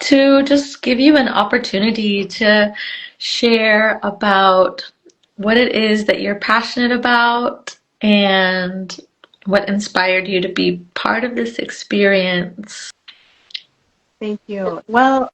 to just give you an opportunity to share about what it is that you're passionate about and what inspired you to be part of this experience. Thank you. Well,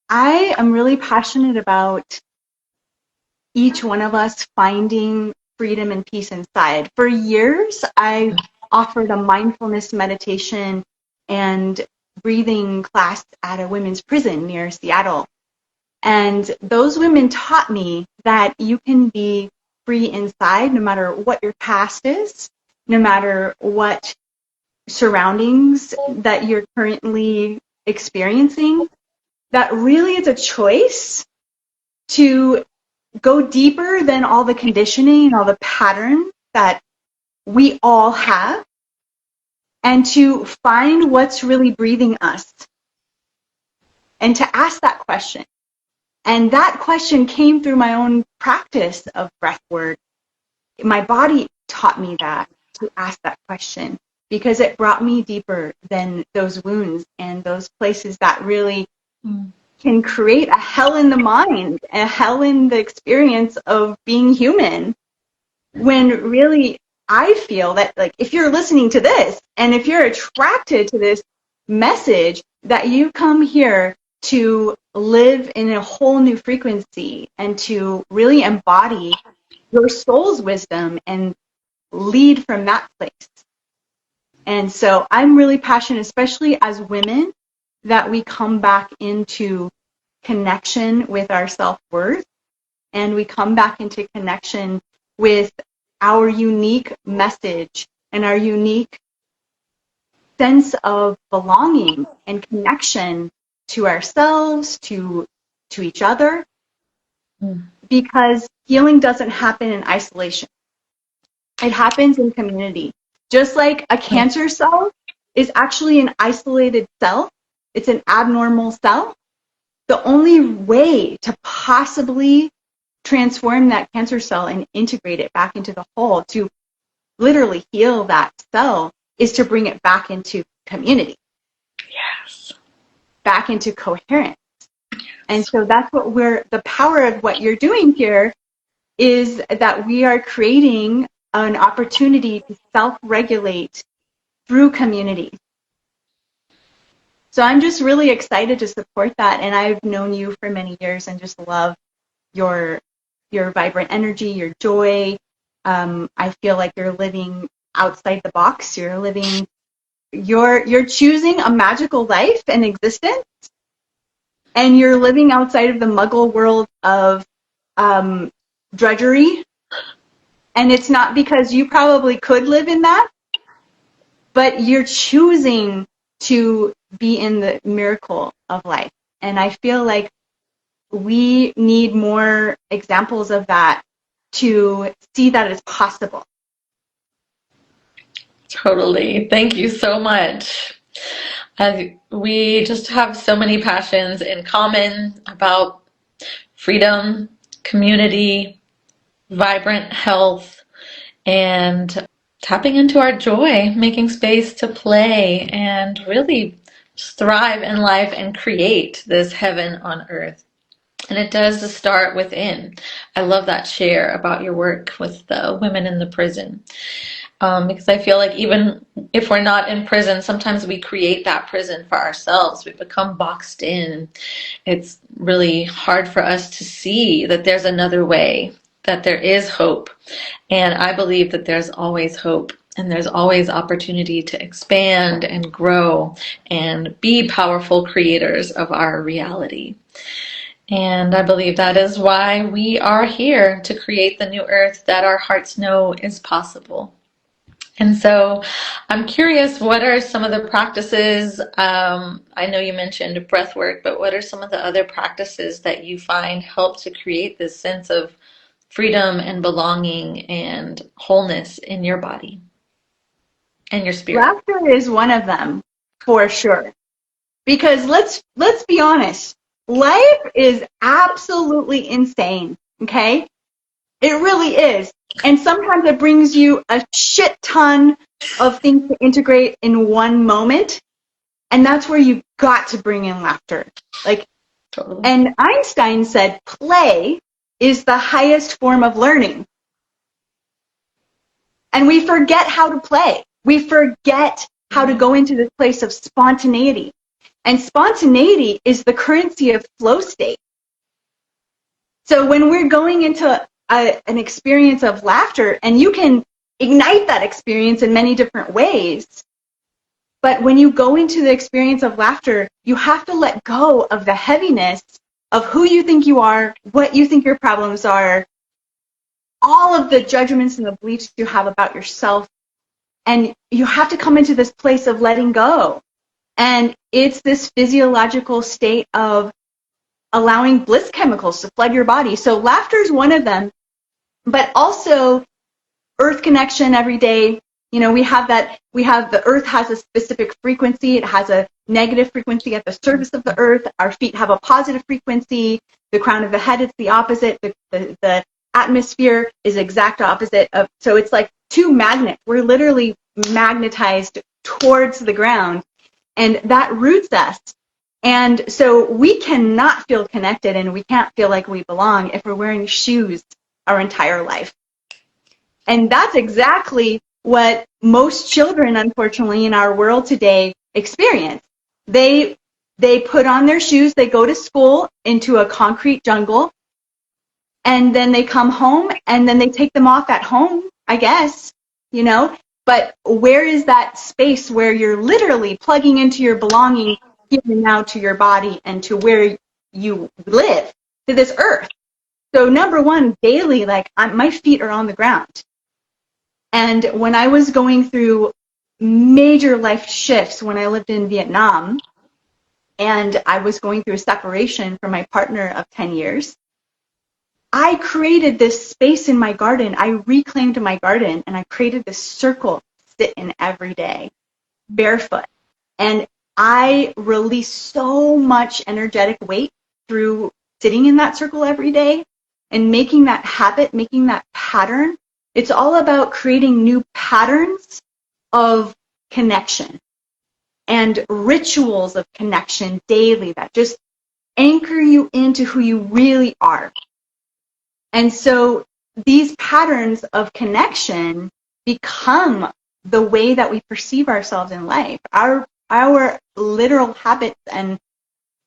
I am really passionate about each one of us finding freedom and peace inside. For years, I offered a mindfulness meditation and breathing class at a women's prison near Seattle. And those women taught me that you can be free inside no matter what your past is, no matter what surroundings that you're currently experiencing, that really it's a choice to go deeper than all the conditioning and all the patterns that we all have, and to find what's really breathing us and to ask that question. And that question came through my own practice of breath work. My body taught me that, to ask that question, because it brought me deeper than those wounds and those places that really can create a hell in the mind, a hell in the experience of being human. When really I feel that, like, if you're listening to this and if you're attracted to this message, that you come here to live in a whole new frequency and to really embody your soul's wisdom and lead from that place. And so I'm really passionate, especially as women, that we come back into connection with our self-worth, and we come back into connection with our unique message and our unique sense of belonging and connection to ourselves, to each other, because healing doesn't happen in isolation. It happens in community. Just like a cancer cell is actually an isolated cell, it's an abnormal cell. The only way to possibly transform that cancer cell and integrate it back into the whole, to literally heal that cell, is to bring it back into community. Yes. Back into coherence. And so that's what the power of what you're doing here is that we are creating an opportunity to self-regulate through community. So I'm just really excited to support that. And I've known you for many years and just love your vibrant energy, your joy. I feel like you're living outside the box. You're choosing a magical life and existence, and you're living outside of the muggle world of drudgery. And it's not because you probably could live in that, but you're choosing to be in the miracle of life. And I feel like we need more examples of that to see that it's possible. Totally. Thank you so much. We just have so many passions in common about freedom, community, vibrant health, and tapping into our joy, making space to play and really thrive in life and create this heaven on earth. And it does start within. I love that share about your work with the women in the prison. Because I feel like even if we're not in prison, sometimes we create that prison for ourselves. We become boxed in. It's really hard for us to see that there's another way, that there is hope. And I believe that there's always hope, and there's always opportunity to expand and grow and be powerful creators of our reality. And I believe that is why we are here, to create the new earth that our hearts know is possible. And so I'm curious, what are some of the practices? I know you mentioned breath work, but what are some of the other practices that you find help to create this sense of freedom and belonging and wholeness in your body and your spirit? Laughter is one of them, for sure. Because let's be honest, life is absolutely insane, okay? It really is. And sometimes it brings you a shit ton of things to integrate in one moment. And that's where you got to bring in laughter. Like, Totally. and Einstein said, play is the highest form of learning. And we forget how to play. We forget how to go into this place of spontaneity. And spontaneity is the currency of flow state. So when we're going into an experience of laughter, and you can ignite that experience in many different ways, but when you go into the experience of laughter, you have to let go of the heaviness of who you think you are, what you think your problems are, all of the judgments and the beliefs you have about yourself. And you have to come into this place of letting go. And it's this physiological state of allowing bliss chemicals to flood your body. So laughter is one of them, but also earth connection every day. You know, we have the earth has a specific frequency. It has a negative frequency at the surface of the earth. Our feet have a positive frequency. The crown of the head is the opposite. The atmosphere is exact opposite of, so it's like two magnets. We're literally magnetized towards the ground, and that roots us. And so we cannot feel connected, and we can't feel like we belong if we're wearing shoes our entire life. And that's exactly what most children, unfortunately, in our world today experience. They put on their shoes, they go to school into a concrete jungle, and then they come home, and then they take them off at home, I guess, you know. But where is that space where you're literally plugging into your belonging here and now, to your body and to where you live, to this earth? So number one, daily, like my feet are on the ground. And when I was going through major life shifts when I lived in Vietnam, and I was going through a separation from my partner of 10 years, I created this space in my garden. I reclaimed my garden, and I created this circle to sit in every day, barefoot. And I released so much energetic weight through sitting in that circle every day and making that habit, making that pattern. It's all about creating new patterns of connection and rituals of connection daily that just anchor you into who you really are. And so these patterns of connection become the way that we perceive ourselves in life. Our literal habits and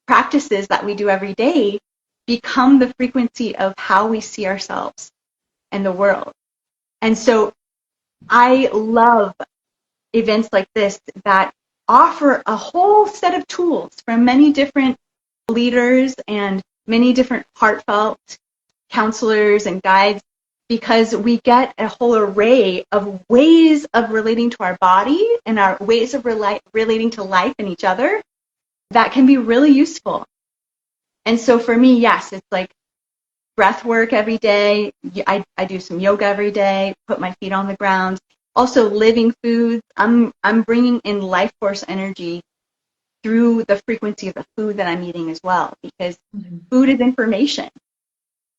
practices that we do every day become the frequency of how we see ourselves and the world. And so I love events like this that offer a whole set of tools from many different leaders and many different heartfelt counselors and guides, because we get a whole array of ways of relating to our body and our ways of relating to life and each other that can be really useful. And so for me, yes, it's like breath work every day. I do some yoga every day, put my feet on the ground. Also living foods. I'm bringing in life force energy through the frequency of the food that I'm eating as well, because food is information.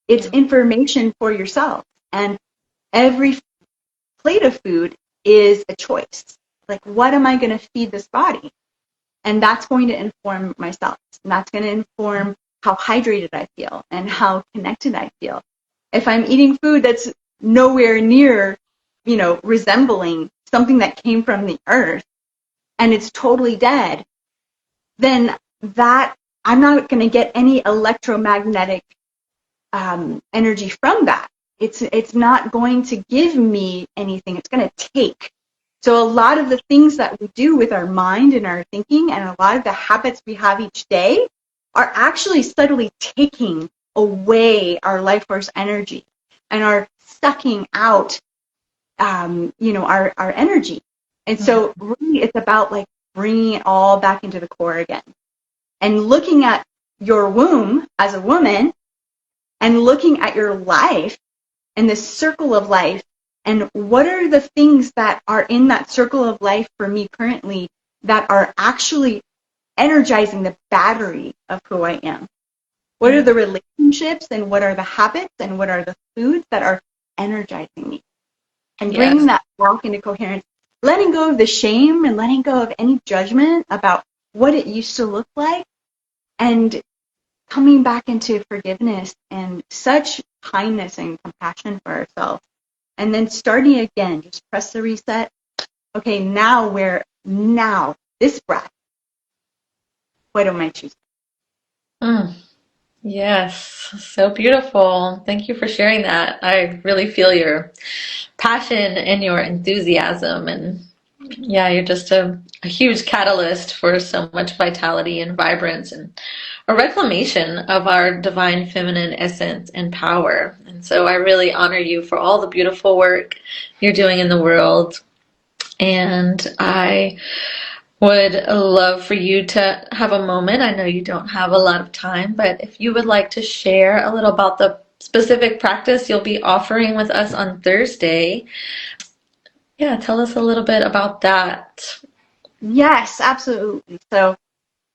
It's information for yourself. And every plate of food is a choice. Like, what am I going to feed this body? And that's going to inform myself. And that's going to inform how hydrated I feel and how connected I feel. If I'm eating food that's nowhere near, resembling something that came from the earth, and it's totally dead, then that I'm not going to get any electromagnetic energy from that. It's not going to give me anything. It's going to take. So a lot of the things that we do with our mind and our thinking, and a lot of the habits we have each day, are actually subtly taking away our life force energy and are sucking out, our energy. And so really it's about like bringing it all back into the core again and looking at your womb as a woman and looking at your life and this circle of life, and what are the things that are in that circle of life for me currently that are actually energizing the battery of who I am? What are the relationships, and what are the habits, and what are the foods that are energizing me? And bringing that back into coherence, letting go of the shame and letting go of any judgment about what it used to look like, and coming back into forgiveness and such kindness and compassion for ourselves. And then starting again, just press the reset. Okay, now this breath, what am I choosing? Mm, yes, so beautiful. Thank you for sharing that. I really feel your passion and your enthusiasm. And yeah, you're just a huge catalyst for so much vitality and vibrance and a reclamation of our divine feminine essence and power. And so I really honor you for all the beautiful work you're doing in the world. And I would love for you to have a moment. I know you don't have a lot of time, but if you would like to share a little about the specific practice you'll be offering with us on Thursday, yeah, tell us a little bit about that. Yes, absolutely. So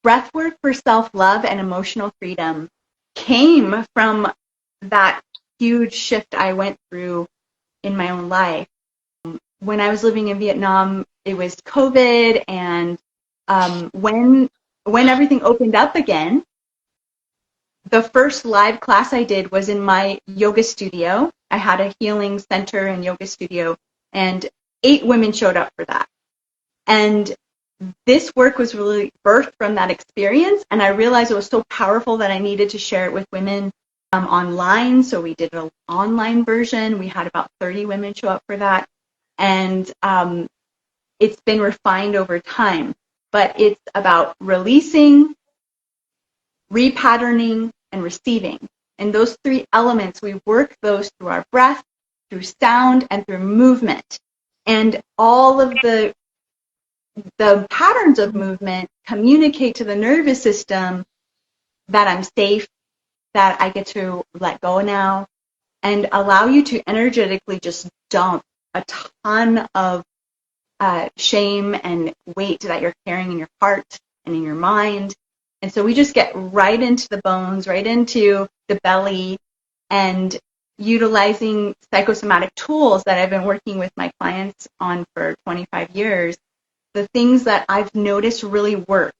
breathwork for self-love and emotional freedom came from that huge shift I went through in my own life. When I was living in Vietnam, it was COVID, and when everything opened up again, the first live class I did was in my yoga studio. I had a healing center and yoga studio, and 8 women showed up for that. And this work was really birthed from that experience, and I realized it was so powerful that I needed to share it with women online. So we did an online version. We had about 30 women show up for that, and it's been refined over time. But it's about releasing, repatterning, and receiving. And those 3 elements, we work those through our breath, through sound, and through movement. And all of the patterns of movement communicate to the nervous system that I'm safe, that I get to let go now, and allow you to energetically just dump a ton of shame and weight that you're carrying in your heart and in your mind. And so we just get right into the bones, right into the belly, and utilizing psychosomatic tools that I've been working with my clients on for 25 years, the things that I've noticed really work,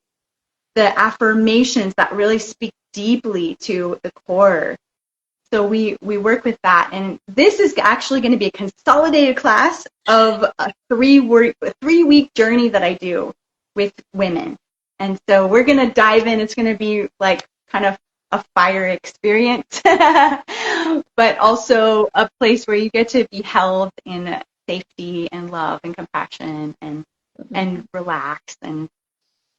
the affirmations that really speak deeply to the core. So we work with that, and this is actually going to be a consolidated class of a 3-week journey that I do with women. And so we're going to dive in. It's going to be like kind of a fire experience, but also a place where you get to be held in safety and love and compassion and relax. And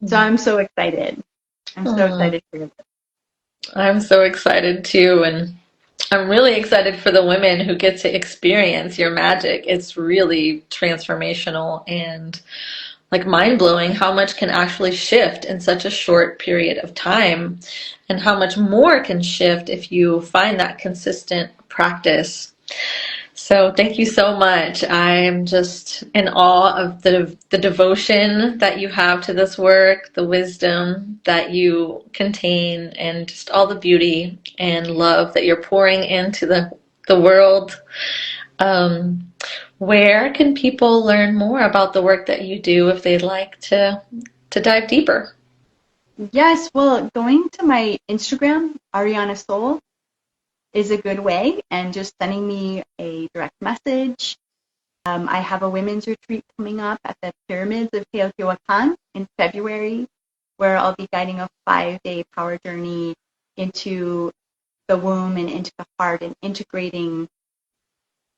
so I'm so excited. I'm so excited for this. I'm so excited too, and I'm really excited for the women who get to experience your magic. It's really transformational and like mind-blowing how much can actually shift in such a short period of time, and how much more can shift if you find that consistent practice. So thank you so much. I'm just in awe of the devotion that you have to this work, the wisdom that you contain, and just all the beauty and love that you're pouring into the world. Um, where can people learn more about the work that you do if they'd like to dive deeper? Yes, well, going to my Instagram, Aryana Solh, is a good way, and just sending me a direct message. I have a women's retreat coming up at the Pyramids of Teotihuacan in February, where I'll be guiding a 5-day power journey into the womb and into the heart, and integrating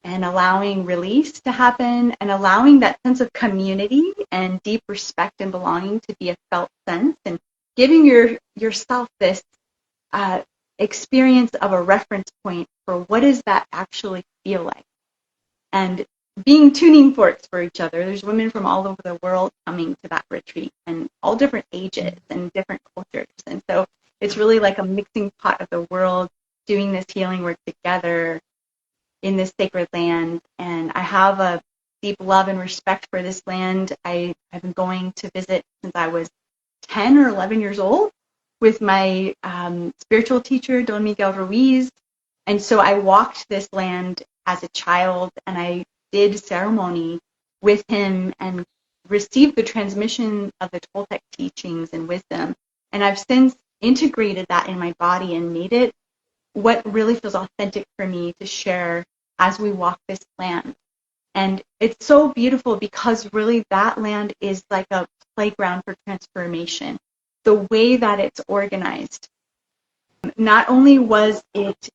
and allowing release to happen, and allowing that sense of community and deep respect and belonging to be a felt sense, and giving yourself this experience of a reference point for what does that actually feel like, and being tuning forks for each other. There's women from all over the world coming to that retreat, and all different ages and different cultures, and so it's really like a mixing pot of the world doing this healing work together in this sacred land. And I have a deep love and respect for this land. I've been going to visit since I was 10 or 11 years old with my spiritual teacher, Don Miguel Ruiz. And so I walked this land as a child, and I did ceremony with him and received the transmission of the Toltec teachings and wisdom. And I've since integrated that in my body and made it what really feels authentic for me to share as we walk this land. And it's so beautiful because really that land is like a playground for transformation. The way that it's organized. Not only was it,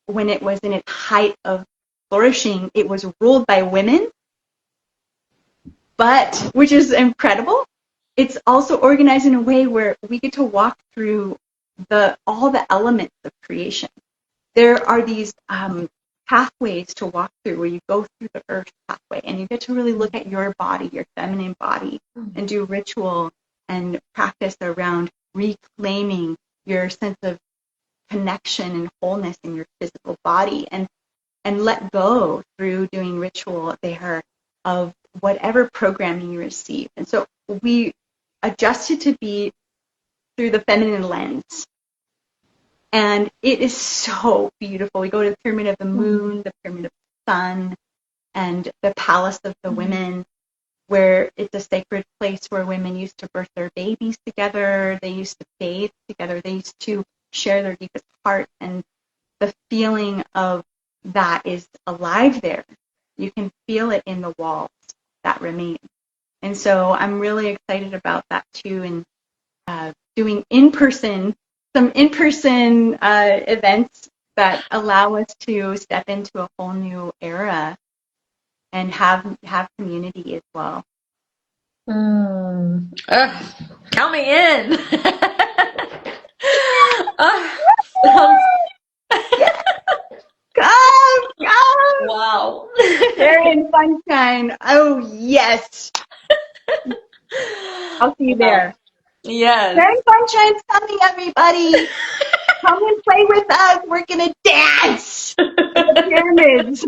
when it was in its height of flourishing, it was ruled by women, but, which is incredible, it's also organized in a way where we get to walk through all the elements of creation. There are these pathways to walk through where you go through the earth pathway and you get to really look at your body, your feminine body, and do ritual and practice around reclaiming your sense of connection and wholeness in your physical body, and let go through doing ritual there of whatever programming you receive. And so we adjusted to be through the feminine lens. And it is so beautiful. We go to the Pyramid of the Moon, the Pyramid of the Sun, and the Palace of the Women, where it's a sacred place where women used to birth their babies together. They used to bathe together. They used to share their deepest heart. And the feeling of that is alive there. You can feel it in the walls that remain. And so I'm really excited about that too, and doing some in-person events that allow us to step into a whole new era and have community as well. Count me in. Sounds... Come! Wow. They're in sunshine. Oh, yes. I'll see you there. Yes. Very Sunshine's coming, everybody. Come and play with us. We're going to dance in the pyramids.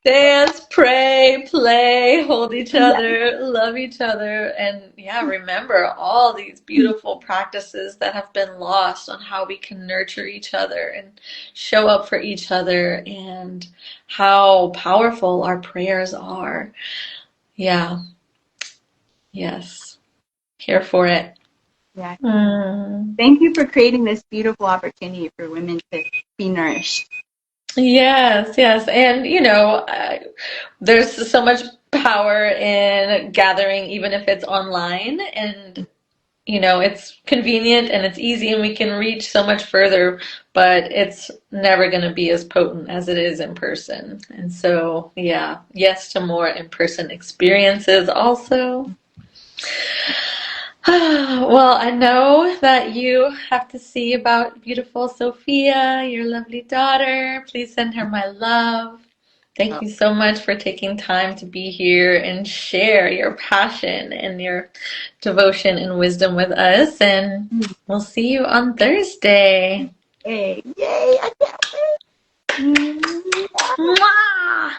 Dance, pray, play, hold each other, love each other, and remember all these beautiful practices that have been lost on how we can nurture each other and show up for each other, and how powerful our prayers are. Yeah. Yes. Here for it. Yeah. Thank you for creating this beautiful opportunity for women to be nourished. Yes, yes. And, there's so much power in gathering, even if it's online. And, it's convenient and it's easy and we can reach so much further, but it's never going to be as potent as it is in person. And so, yes to more in-person experiences also. Well, I know that you have to see about beautiful Sophia, your lovely daughter. Please send her my love. Thank you so much for taking time to be here and share your passion and your devotion and wisdom with us. And we'll see you on Thursday. Hey, yay! I can't wait. Mwah!